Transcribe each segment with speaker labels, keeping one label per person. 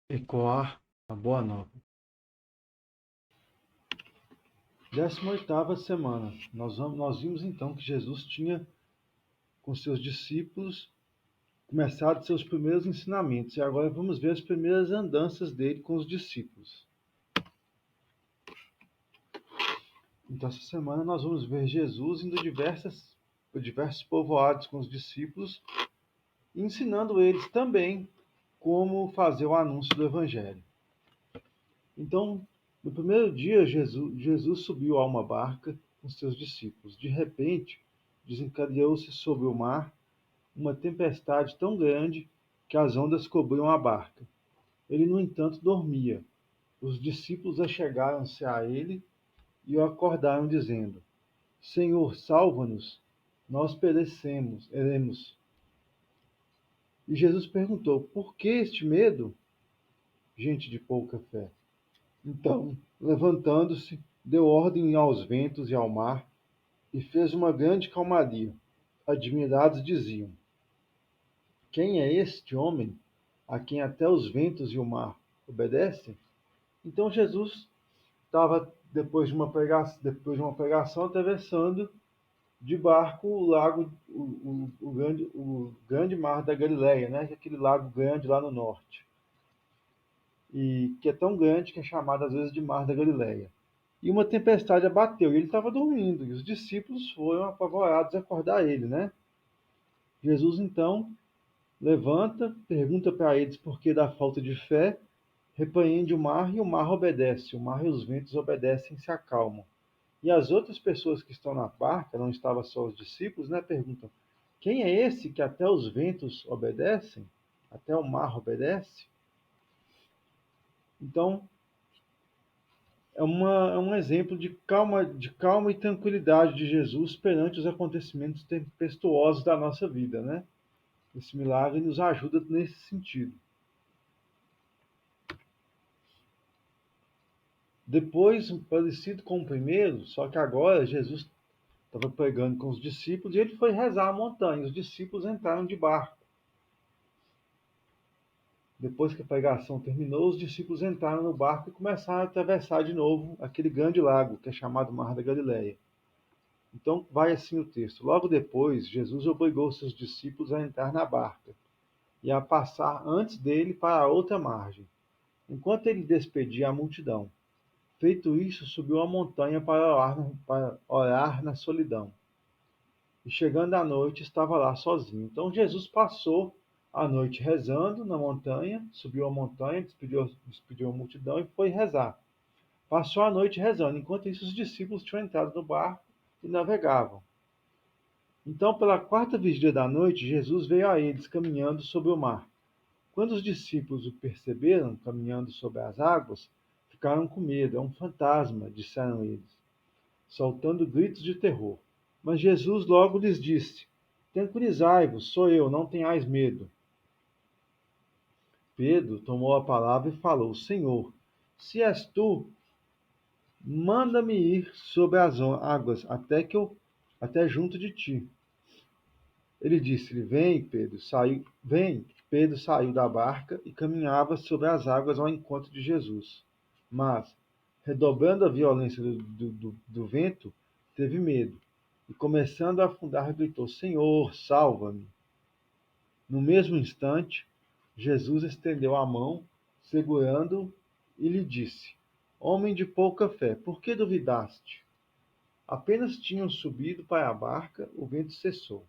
Speaker 1: Ecoar a boa nova. 18ª semana. Nós vimos então que Jesus tinha, com seus discípulos, começado seus primeiros ensinamentos. E agora vamos ver as primeiras andanças dele com os discípulos. Então, essa semana nós vamos ver Jesus indo por diversos povoados com os discípulos, ensinando eles também como fazer o anúncio do Evangelho. Então, no primeiro dia, Jesus subiu a uma barca com seus discípulos. De repente, desencadeou-se sobre o mar uma tempestade tão grande que as ondas cobriam a barca. Ele, no entanto, dormia. Os discípulos achegaram-se a ele e o acordaram, dizendo: Senhor, salva-nos, nós eremos. E Jesus perguntou: Por que este medo, gente de pouca fé? Então, levantando-se, deu ordem aos ventos e ao mar, e fez uma grande calmaria. Admirados diziam: Quem é este homem, a quem até os ventos e o mar obedecem? Então Jesus estava, depois de uma pregação, atravessando de barco o lago, o grande mar da Galileia, né? Aquele lago grande lá no norte, e que é tão grande que é chamado às vezes de Mar da Galileia. E uma tempestade abateu, e ele estava dormindo, e os discípulos foram apavorados acordar ele, né? Jesus então levanta, pergunta para eles por que da falta de fé, repreende o mar e o mar obedece, o mar e os ventos obedecem e se acalmam. E as outras pessoas que estão na barca, não estavam só os discípulos, né, perguntam: Quem é esse que até os ventos obedecem? Até o mar obedece? Então, é um exemplo de calma e tranquilidade de Jesus perante os acontecimentos tempestuosos da nossa vida, né? Esse milagre nos ajuda nesse sentido. Depois, parecido com o primeiro, só que agora Jesus estava pregando com os discípulos e ele foi rezar a montanha. Os discípulos entraram de barco. Depois que a pregação terminou, os discípulos entraram no barco e começaram a atravessar de novo aquele grande lago que é chamado Mar da Galileia. Então, vai assim o texto. Logo depois, Jesus obrigou seus discípulos a entrar na barca e a passar antes dele para a outra margem, enquanto ele despedia a multidão. Feito isso, subiu a montanha para orar na solidão. E chegando à noite, estava lá sozinho. Então Jesus passou a noite rezando na montanha, subiu a montanha, despediu a multidão e foi rezar. Passou a noite rezando. Enquanto isso, os discípulos tinham entrado no barco e navegavam. Então, pela quarta vigília da noite, Jesus veio a eles caminhando sobre o mar. Quando os discípulos o perceberam caminhando sobre as águas, ficaram com medo. É um fantasma, disseram eles, soltando gritos de terror. Mas Jesus logo lhes disse: Tranquilizai-vos, sou eu, não tenhais medo. Pedro tomou a palavra e falou: Senhor, se és tu, manda-me ir sobre as águas até junto de ti. Ele disse-lhe: Vem. Pedro saiu da barca e caminhava sobre as águas ao encontro de Jesus. Mas, redobrando a violência do vento, teve medo e, começando a afundar, gritou: Senhor, salva-me. No mesmo instante, Jesus estendeu a mão, segurando-o, e lhe disse: Homem de pouca fé, por que duvidaste? Apenas tinham subido para a barca, o vento cessou.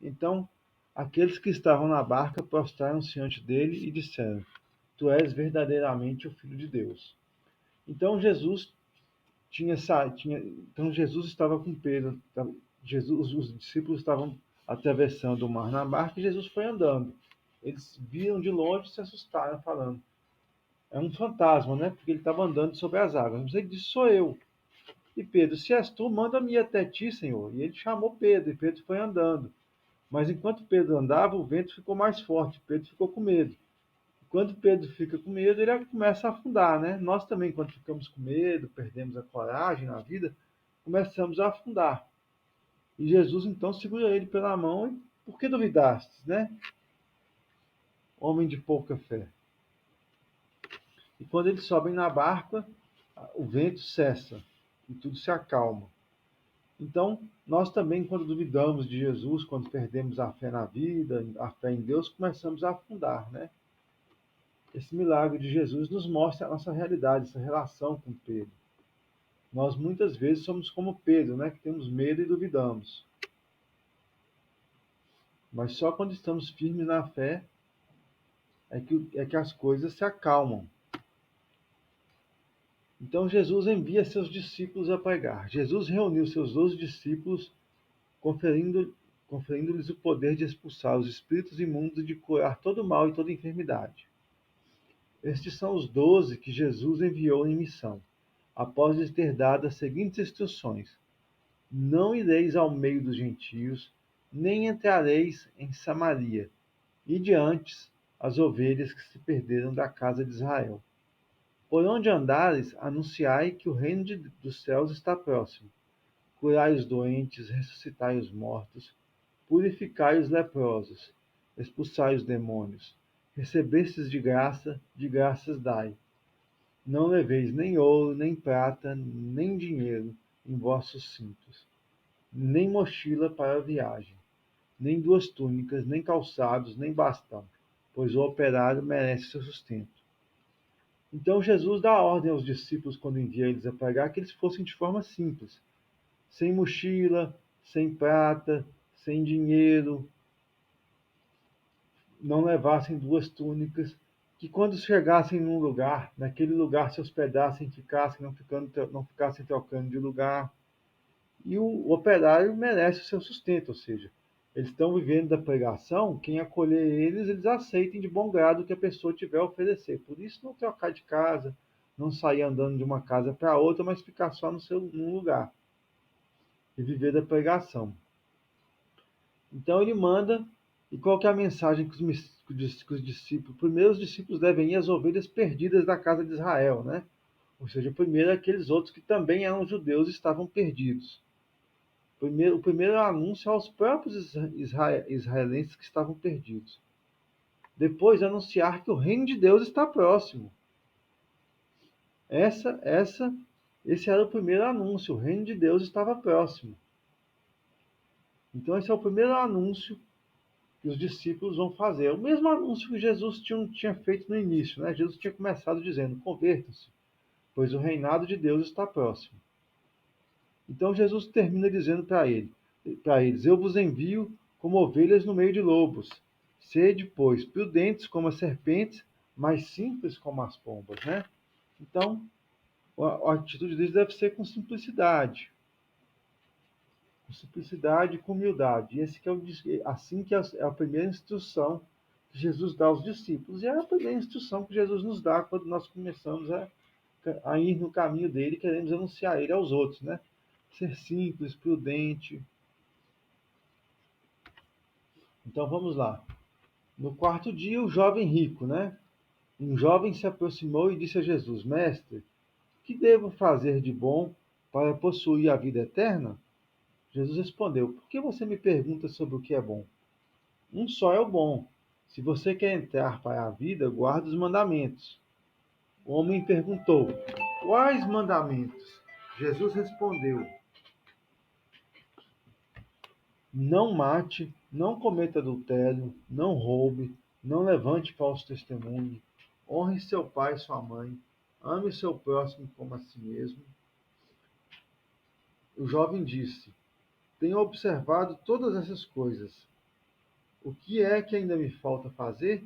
Speaker 1: Então, aqueles que estavam na barca prostraram-se diante dele e disseram: Tu és verdadeiramente o Filho de Deus. Então Jesus estava com Pedro. Os discípulos estavam atravessando o mar na barca e Jesus foi andando. Eles viram de longe e se assustaram, falando: É um fantasma, né? Porque ele estava andando sobre as águas. Mas ele disse: Sou eu. E Pedro: Se és tu, manda-me ir até ti, Senhor. E ele chamou Pedro, e Pedro foi andando. Mas enquanto Pedro andava, o vento ficou mais forte. Pedro ficou com medo. Quando Pedro fica com medo, ele começa a afundar, né? Nós também, quando ficamos com medo, perdemos a coragem na vida, começamos a afundar. E Jesus então segura ele pela mão e: Por que duvidastes, né? Homem de pouca fé. E quando eles sobem na barca, o vento cessa e tudo se acalma. Então, nós também, quando duvidamos de Jesus, quando perdemos a fé na vida, a fé em Deus, começamos a afundar, né? Esse milagre de Jesus nos mostra a nossa realidade, essa relação com Pedro. Nós muitas vezes somos como Pedro, né? Que temos medo e duvidamos. Mas só quando estamos firmes na fé é que as coisas se acalmam. Então Jesus envia seus discípulos a pregar. Jesus reuniu seus 12 discípulos, conferindo-lhes o poder de expulsar os espíritos imundos e de curar todo mal e toda enfermidade. Estes são os 12 que Jesus enviou em missão, após lhes ter dado as seguintes instruções: não ireis ao meio dos gentios, nem entrareis em Samaria, e de antes as ovelhas que se perderam da casa de Israel. Por onde andares, anunciai que o reino dos céus está próximo. Curai os doentes, ressuscitai os mortos, purificai os leprosos, expulsai os demônios. Recebestes de graças dai. Não leveis nem ouro, nem prata, nem dinheiro em vossos cintos, nem mochila para a viagem, nem 2 túnicas, nem calçados, nem bastão, pois o operário merece seu sustento. Então Jesus dá ordem aos discípulos, quando envia eles a pregar, que eles fossem de forma simples, sem mochila, sem prata, sem dinheiro, não levassem 2 túnicas, que quando chegassem num lugar, naquele lugar se hospedassem, não ficassem trocando de lugar. E o operário merece o seu sustento, ou seja, eles estão vivendo da pregação, quem acolher eles aceitem de bom grado o que a pessoa tiver a oferecer. Por isso, não trocar de casa, não sair andando de uma casa para outra, mas ficar só num lugar e viver da pregação. Então ele manda, e qual que é a mensagem que os discípulos, primeiro os discípulos devem ir às ovelhas perdidas da casa de Israel, né? Ou seja, primeiro aqueles outros que também eram judeus e estavam perdidos. O primeiro anúncio aos próprios israelenses que estavam perdidos. Depois, anunciar que o reino de Deus está próximo. Esse era o primeiro anúncio, o reino de Deus estava próximo. Então, esse é o primeiro anúncio que os discípulos vão fazer. O mesmo anúncio que Jesus tinha feito no início, né? Jesus tinha começado dizendo: convertam-se, pois o reinado de Deus está próximo. Então Jesus termina dizendo para eles: eu vos envio como ovelhas no meio de lobos. Sede, pois, prudentes como as serpentes, mas simples como as pombas, né? Então, a atitude deles deve ser com simplicidade. Com simplicidade e com humildade. E esse que assim que é a primeira instrução que Jesus dá aos discípulos. E é a primeira instrução que Jesus nos dá quando nós começamos a ir no caminho dele e queremos anunciar ele aos outros, né? Ser simples, prudente. Então vamos lá. No quarto dia, o jovem rico, né? Um jovem se aproximou e disse a Jesus: Mestre, que devo fazer de bom para possuir a vida eterna? Jesus respondeu: por que você me pergunta sobre o que é bom? Um só é o bom. Se você quer entrar para a vida, guarde os mandamentos. O homem perguntou: quais mandamentos? Jesus respondeu: não mate, não cometa adultério, não roube, não levante falso testemunho, honre seu pai e sua mãe, ame o seu próximo como a si mesmo. O jovem disse: tenho observado todas essas coisas. O que é que ainda me falta fazer?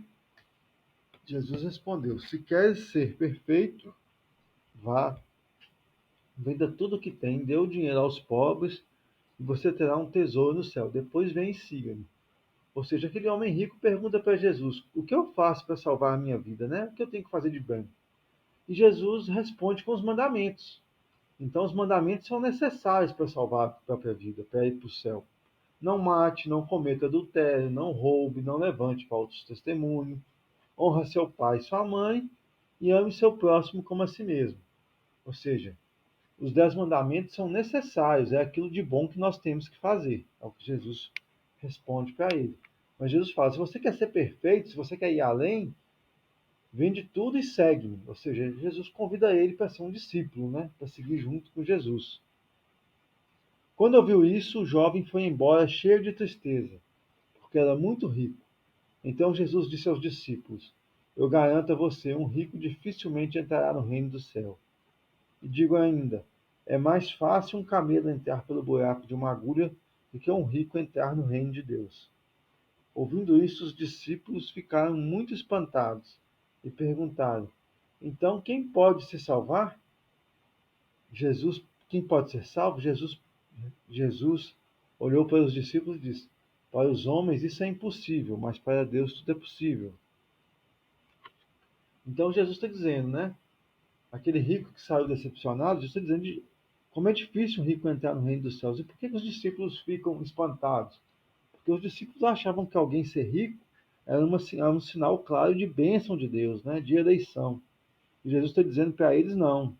Speaker 1: Jesus respondeu: se queres ser perfeito, vá, venda tudo o que tem, dê o dinheiro aos pobres e você terá um tesouro no céu. Depois vem e siga-me. Ou seja, aquele homem rico pergunta para Jesus: o que eu faço para salvar a minha vida, né? O que eu tenho que fazer de bem? E Jesus responde com os mandamentos. Então, os mandamentos são necessários para salvar a própria vida, para ir para o céu. Não mate, não cometa adultério, não roube, não levante falso testemunho, honra seu pai e sua mãe e ame seu próximo como a si mesmo. Ou seja, os 10 mandamentos são necessários, é aquilo de bom que nós temos que fazer. É o que Jesus responde para ele. Mas Jesus fala: se você quer ser perfeito, se você quer ir além, Vende tudo e segue-me. Ou seja, Jesus convida ele para ser um discípulo, né? Para seguir junto com Jesus. Quando ouviu isso, o jovem foi embora cheio de tristeza, porque era muito rico. Então Jesus disse aos discípulos: Eu garanto a você, um rico dificilmente entrará no reino do céu. E digo ainda: é mais fácil um camelo entrar pelo buraco de uma agulha do que um rico entrar no reino de Deus. Ouvindo isso, os discípulos ficaram muito espantados e perguntaram: Então quem pode se salvar? Jesus, quem pode ser salvo? Jesus olhou para os discípulos e disse: Para os homens isso é impossível, mas para Deus tudo é possível. Então Jesus está dizendo, né? Aquele rico que saiu decepcionado, Jesus está dizendo como é difícil um rico entrar no reino dos céus. E por que os discípulos ficam espantados? Porque os discípulos achavam que alguém ser rico era um sinal claro de bênção de Deus, né? De eleição. E Jesus está dizendo para eles: não.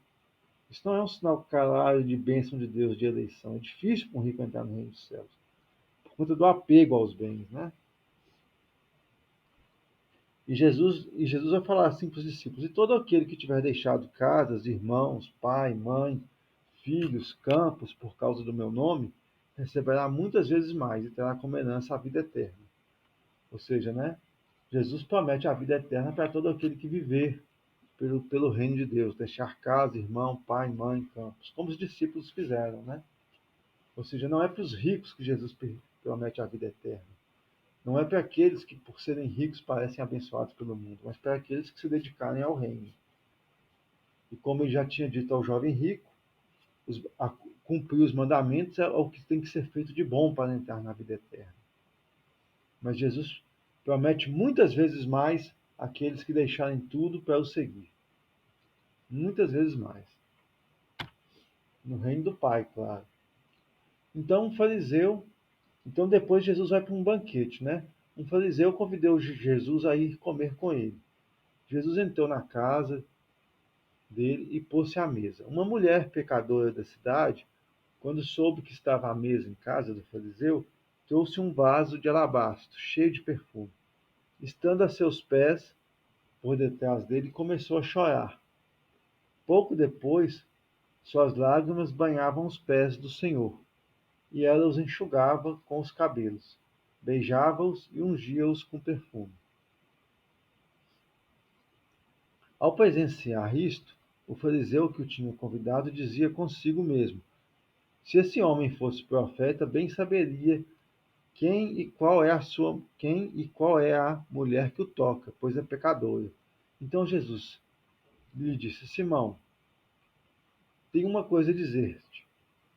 Speaker 1: Isso não é um sinal claro de bênção de Deus, de eleição. É difícil para um rico entrar no reino dos céus, por conta do apego aos bens, né? E Jesus vai falar assim para os discípulos: E todo aquele que tiver deixado casas, irmãos, pai, mãe, filhos, campos, por causa do meu nome, receberá muitas vezes mais e terá como herança a vida eterna. Ou seja, né? Jesus promete a vida eterna para todo aquele que viver pelo reino de Deus, deixar casa, irmão, pai, mãe, campos, como os discípulos fizeram, né? Ou seja, não é para os ricos que Jesus promete a vida eterna. Não é para aqueles que, por serem ricos, parecem abençoados pelo mundo, mas para aqueles que se dedicarem ao reino. E como ele já tinha dito ao jovem rico, cumprir os mandamentos é o que tem que ser feito de bom para entrar na vida eterna. Mas Jesus promete muitas vezes mais àqueles que deixarem tudo para o seguir. Muitas vezes mais. No reino do Pai, claro. Então, então depois Jesus vai para um banquete, né? Um fariseu convidou Jesus a ir comer com ele. Jesus entrou na casa dele e pôs-se à mesa. Uma mulher pecadora da cidade, quando soube que estava à mesa em casa do fariseu, trouxe um vaso de alabastro cheio de perfume. Estando a seus pés, por detrás dele, começou a chorar. Pouco depois, suas lágrimas banhavam os pés do Senhor, e ela os enxugava com os cabelos, beijava-os e ungia-os com perfume. Ao presenciar isto, o fariseu que o tinha convidado dizia consigo mesmo: Se esse homem fosse profeta, bem saberia quem e qual é a mulher que o toca, pois é pecadora. Então Jesus lhe disse: Simão, tenho uma coisa a dizer-te.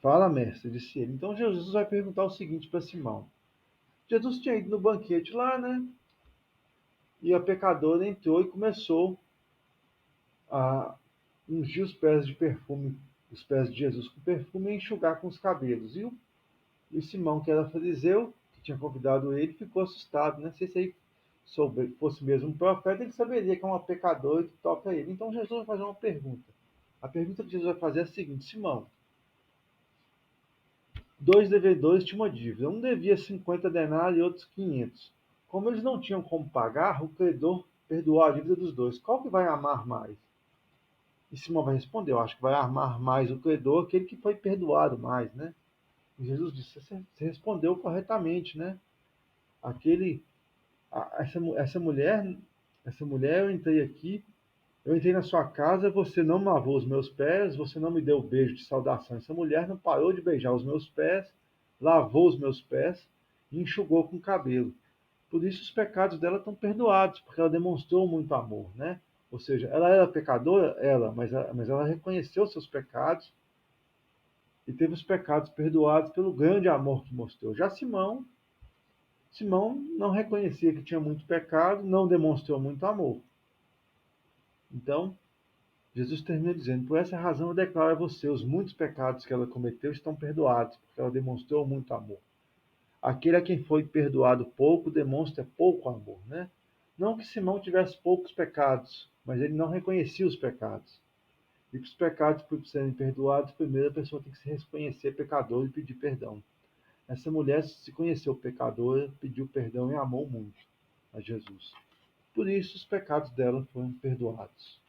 Speaker 1: Fala, mestre, disse ele. Então Jesus vai perguntar o seguinte para Simão. Jesus tinha ido no banquete lá, né? E a pecadora entrou e começou a ungir os pés de perfume, os pés de Jesus com perfume e enxugar com os cabelos. E Simão, que era fariseu, que tinha convidado ele, ficou assustado, né? Se esse aí fosse mesmo um profeta, ele saberia que é uma pecadora que toca ele. Então Jesus vai fazer uma pergunta. A pergunta que Jesus vai fazer é a seguinte: Simão, dois devedores tinham uma dívida. Um devia 50 denários e outros 500. Como eles não tinham como pagar, o credor perdoou a dívida dos dois. Qual que vai amar mais? E Simão vai responder: Eu acho que vai amar mais o credor, aquele que foi perdoado mais, né? E Jesus disse: Você respondeu corretamente, né? Aquele, essa mulher, eu entrei na sua casa, você não lavou os meus pés, você não me deu o beijo de saudação. Essa mulher não parou de beijar os meus pés, lavou os meus pés e enxugou com o cabelo. Por isso os pecados dela estão perdoados, porque ela demonstrou muito amor, né? Ou seja, ela era pecadora, mas ela reconheceu seus pecados e teve os pecados perdoados pelo grande amor que mostrou. Já Simão não reconhecia que tinha muito pecado, não demonstrou muito amor. Então, Jesus termina dizendo: Por essa razão eu declaro a você, os muitos pecados que ela cometeu estão perdoados, porque ela demonstrou muito amor. Aquele a quem foi perdoado pouco demonstra pouco amor, né? Não que Simão tivesse poucos pecados, mas ele não reconhecia os pecados. E para os pecados serem perdoados, primeiro a pessoa tem que se reconhecer pecador e pedir perdão. Essa mulher se conheceu pecadora, pediu perdão e amou muito a Jesus. por isso os pecados dela foram perdoados.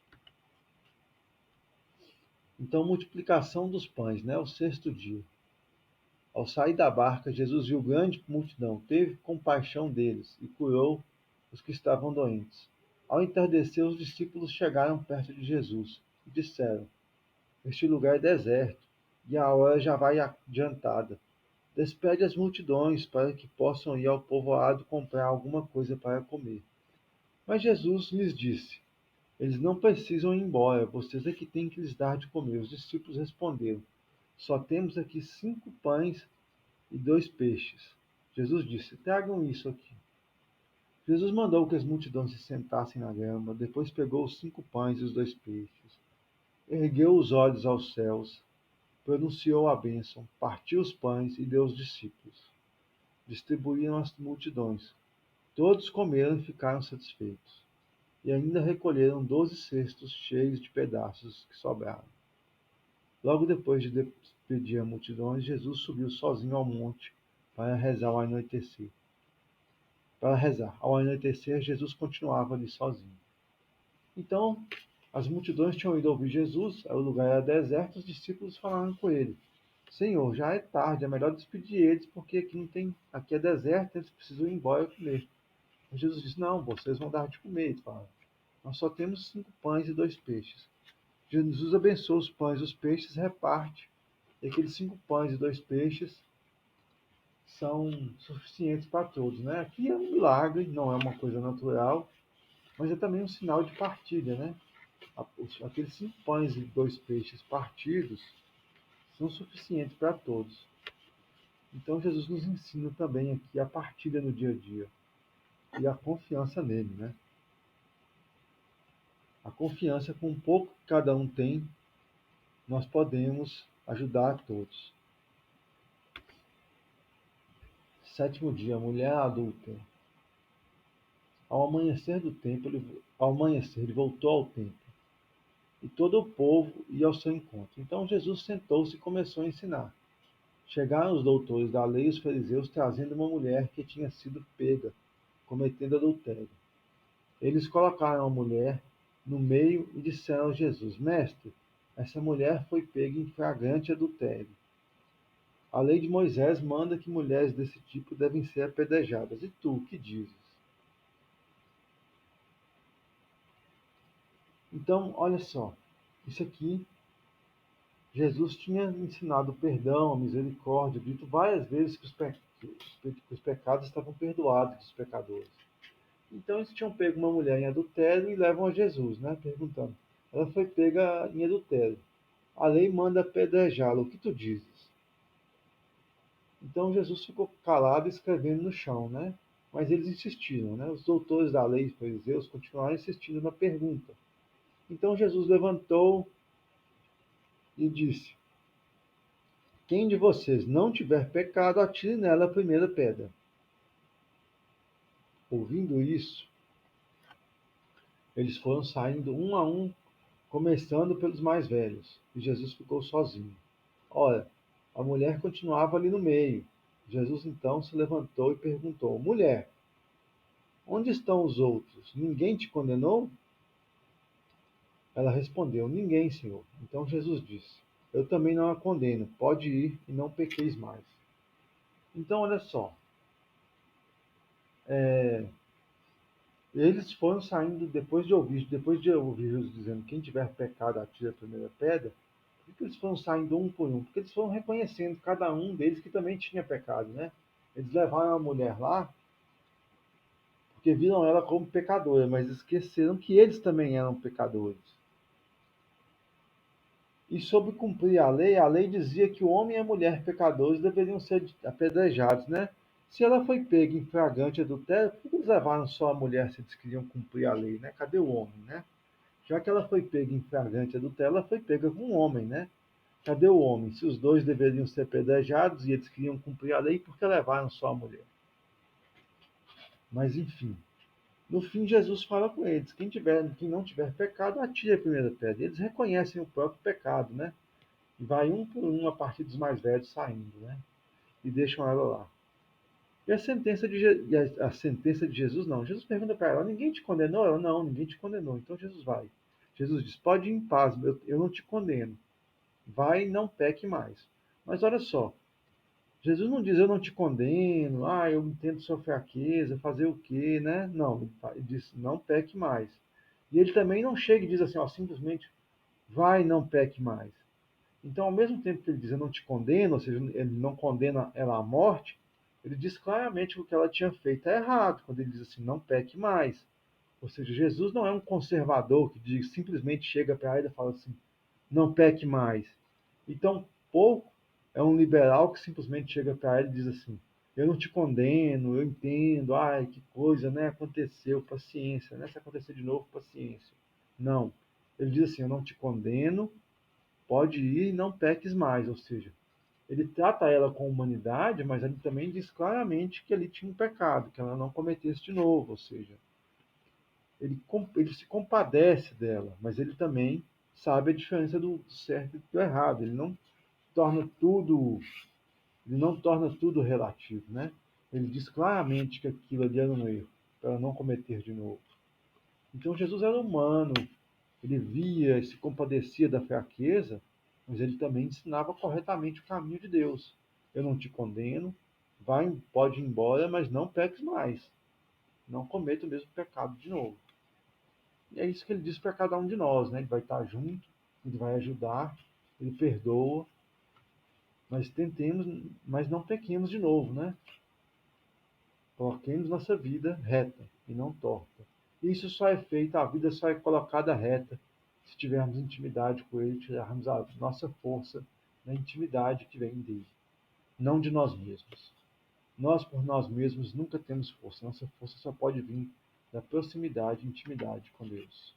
Speaker 1: Então, multiplicação dos pães, né? O sexto dia. Ao sair da barca, Jesus viu grande multidão, teve compaixão deles e curou os que estavam doentes. Ao entardecer, os discípulos chegaram perto de Jesus e disseram: Este lugar é deserto e a hora já vai adiantada. Despede as multidões para que possam ir ao povoado comprar alguma coisa para comer. Mas Jesus lhes disse: Eles não precisam ir embora, vocês é que têm que lhes dar de comer. Os discípulos responderam: Só temos aqui 5 pães e 2 peixes. Jesus disse: Tragam isso aqui. Jesus mandou que as multidões se sentassem na grama, depois pegou os 5 pães e os 2 peixes, ergueu os olhos aos céus, pronunciou a bênção, partiu os pães e deu aos discípulos. Distribuíram às multidões. Todos comeram e ficaram satisfeitos. E ainda recolheram 12 cestos cheios de pedaços que sobraram. Logo depois de despedir a multidão, Jesus subiu sozinho ao monte para rezar ao anoitecer. Ao anoitecer, Jesus continuava ali sozinho. Então, as multidões tinham ido ouvir Jesus, o lugar era deserto, os discípulos falaram com ele: Senhor, já é tarde, é melhor despedir eles, porque aqui é deserto, eles precisam ir embora comer. Mas Jesus disse: Não, vocês vão dar de comer. Eles falaram: Nós só temos 5 pães e 2 peixes. Jesus abençoa os pães e os peixes, reparte, e aqueles 5 pães e 2 peixes são suficientes para todos, né? Aqui é um milagre, não é uma coisa natural, mas é também um sinal de partilha, né? Aqueles 5 pães e 2 peixes partidos são suficientes para todos. Então Jesus nos ensina também aqui a partilha no dia a dia e a confiança nele, né? A confiança com o pouco que cada um tem, nós podemos ajudar a todos. Sétimo dia, mulher adulta. Ao amanhecer, ele voltou ao templo, e todo o povo ia ao seu encontro. Então Jesus sentou-se e começou a ensinar. Chegaram os doutores da lei e os fariseus trazendo uma mulher que tinha sido pega, cometendo adultério. Eles colocaram a mulher no meio e disseram a Jesus: Mestre, essa mulher foi pega em flagrante adultério. A lei de Moisés manda que mulheres desse tipo devem ser apedrejadas. E tu, o que dizes? Então, olha só, isso aqui, Jesus tinha ensinado o perdão, a misericórdia, dito várias vezes que os pecados estavam perdoados dos pecadores. Então eles tinham pego uma mulher em adultério e levam a Jesus, né, perguntando. Ela foi pega em adultério. A lei manda apedrejá-la. O que tu dizes? Então Jesus ficou calado escrevendo no chão, né? Mas eles insistiram, né? Os doutores da lei, os fariseus, continuaram insistindo na pergunta. Então Jesus levantou e disse: Quem de vocês não tiver pecado, atire nela a primeira pedra. Ouvindo isso, eles foram saindo um a um, começando pelos mais velhos, e Jesus ficou sozinho. Ora, a mulher continuava ali no meio. Jesus então se levantou e perguntou: Mulher, onde estão os outros? Ninguém te condenou? Ela respondeu: Ninguém, Senhor. Então Jesus disse: Eu também não a condeno. Pode ir e não pequeis mais. Então, olha só. É, eles foram saindo depois de ouvir Jesus dizendo: Quem tiver pecado, atire a primeira pedra. Por que eles foram saindo um por um? Porque eles foram reconhecendo cada um deles que também tinha pecado, né? Eles levaram a mulher lá porque viram ela como pecadora, mas esqueceram que eles também eram pecadores. E sobre cumprir a lei dizia que o homem e a mulher pecadores deveriam ser apedrejados, né? Se ela foi pega em flagrante adultério, por que eles levaram só a mulher se eles queriam cumprir a lei, né? Cadê o homem, né? Já que ela foi pega em flagrante adultério, ela foi pega com um homem, né? Cadê o homem? Se os dois deveriam ser apedrejados e eles queriam cumprir a lei, por que levaram só a mulher? Mas enfim, no fim Jesus fala com eles: quem não tiver pecado, atire a primeira pedra. Eles reconhecem o próprio pecado, né? E vai um por um a partir dos mais velhos saindo, né? E deixam ela lá. E a sentença de Jesus não. Jesus pergunta para ela: ninguém te condenou? Ela: não, ninguém te condenou. Então Jesus vai. Jesus diz: pode ir em paz, eu não te condeno. Vai e não peque mais. Mas olha só, Jesus não diz: eu não te condeno, eu entendo sua fraqueza, fazer o quê, né? Não, ele diz: não peque mais. E ele também não chega e diz assim, ó, simplesmente: vai, não peque mais. Então, ao mesmo tempo que ele diz: eu não te condeno, ou seja, ele não condena ela à morte, ele diz claramente que o que ela tinha feito é errado, quando ele diz assim: não peque mais. Ou seja, Jesus não é um conservador que diz, simplesmente chega para ela e fala assim: não peque mais. Então, pouco é um liberal que simplesmente chega para ela e diz assim: eu não te condeno, eu entendo, ai, que coisa, né? Aconteceu, paciência, né? Se acontecer de novo, paciência. Não. Ele diz assim: eu não te condeno, pode ir e não peques mais. Ou seja, ele trata ela com humanidade, mas ele também diz claramente que ali tinha um pecado, que ela não cometesse de novo. Ou seja, ele se compadece dela, mas ele também sabe a diferença do certo e do errado. Torna tudo, ele não torna tudo relativo, né? Ele diz claramente que aquilo ali era um erro, para ela não cometer de novo. Então Jesus era humano, ele via e se compadecia da fraqueza, mas ele também ensinava corretamente o caminho de Deus. Eu não te condeno, vai, pode ir embora, mas não peques mais. Não cometa o mesmo pecado de novo. E é isso que ele diz para cada um de nós, né? Ele vai estar junto, ele vai ajudar, ele perdoa, mas tentemos, mas não pequemos de novo, né? Coloquemos nossa vida reta e não torta. Isso só é feito, a vida só é colocada reta se tivermos intimidade com Ele, tivermos a nossa força na intimidade que vem dele, não de nós mesmos. Nós, por nós mesmos, nunca temos força. Nossa força só pode vir da proximidade e intimidade com Deus.